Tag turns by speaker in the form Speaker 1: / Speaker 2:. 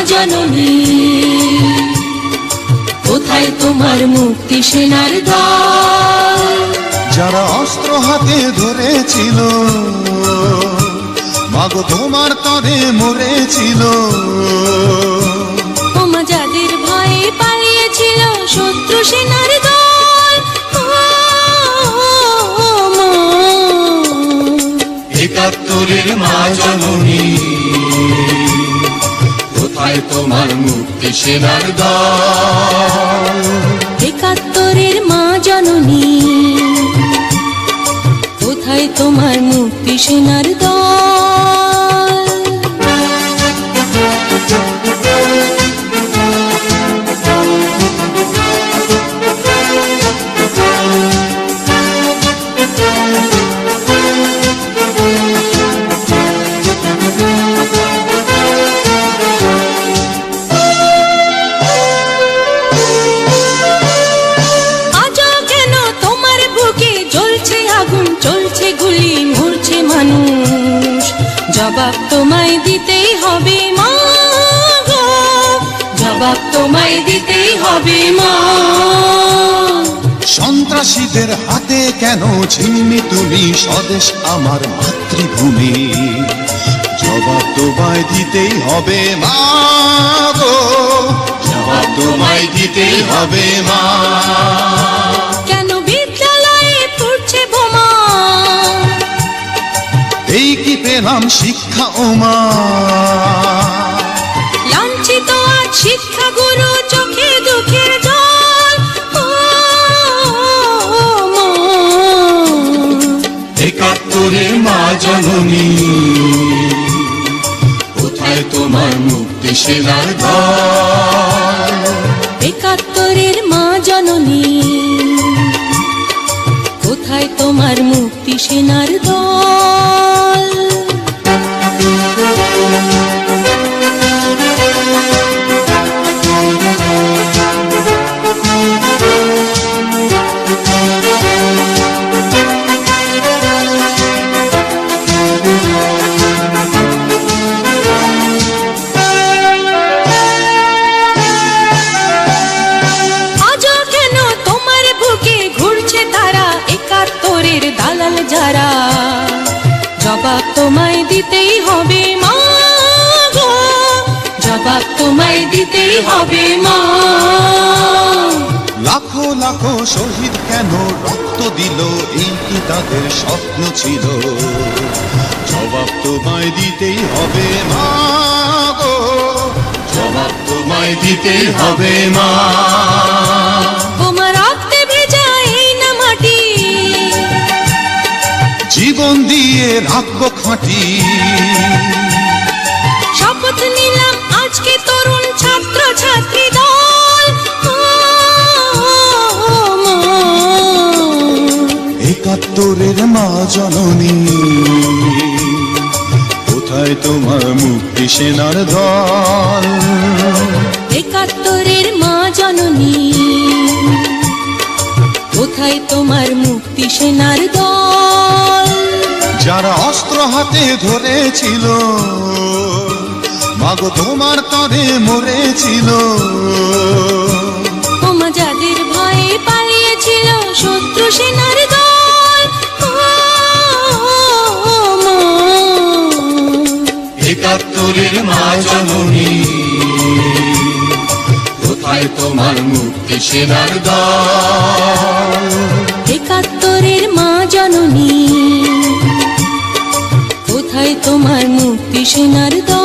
Speaker 1: জননী, কোথায় তোমার মুক্তি সেনার দল?
Speaker 2: যারা অস্ত্র হাতে ধরেছিল মাগো তোমার তরে মরেছিল,
Speaker 1: ওমা যাদের ভয়ে পালিয়েছিল শত্রু সেনার দল,
Speaker 3: একাত্তরের মা জননী, কোথায় তোমার মুক্তি সেনার দল?
Speaker 1: একাত্তরের মা জননী, কোথায় তোমার মুক্তি সেনার দল? জবাব তোমায় দিতেই হবে মা গো, জবাব তোমায় দিতেই হবে মা।
Speaker 2: সন্ত্রাসীদের হাতে কেন ছিন্নি তুমি স্বদেশ আমার মাতৃভূমি, জবাব তোমায় দিতেই হবে মা গো, জবাব তোমায় দিতেই হবে মা।
Speaker 1: কেন বিদ্যালয়ে পড়ছে বোমা,
Speaker 2: এই কি পেলাম শিক্ষা ও মা?
Speaker 1: লাঞ্ছিত আজ শিক্ষা গুরু, চোখে দুঃখের জল,
Speaker 3: একাত্তরের মা জননী, কোথায় তোমার মুক্তি সেনার দল?
Speaker 1: একাত্তরের মা জননী, কোথায় তোমার মুক্তি সেনার দল? দালাল যারা, জবাব তোমায় দিতেই হবে মা গো, জবাব তোমায় দিতেই হবে মা।
Speaker 2: লাখো লাখো শহীদ কেন রক্ত দিল, এই কি তাদের স্বপ্ন ছিল, জবাব তোমায় দিতেই হবে মা গো, জবাব তোমায় দিতেই হবে মা। জীবন দিয়ে রাখবো খাঁটি,
Speaker 1: শপথ নিলাম আজকে তরুণ ছাত্র ছাত্রী দল,
Speaker 2: একাত্তরের মা জননী, কোথায় তোমার মুক্তি সেনার দল?
Speaker 1: একাত্তরের মা জননী, কোথায় তোমার মুক্তি সেনার দল?
Speaker 2: যারা অস্ত্র হাতে ধরেছিল মাগো তোমার তরে মরেছিল,
Speaker 1: ওমা যাদের ভয়ে পালিয়েছিল শত্রু সেনার দল,
Speaker 3: একাত্তরের মা জননী, কোথায় তোমার মুক্তি সেনার দল?
Speaker 1: একাত্তরের মা জননী, কোথায় তোমার মুক্তি সেনার দল?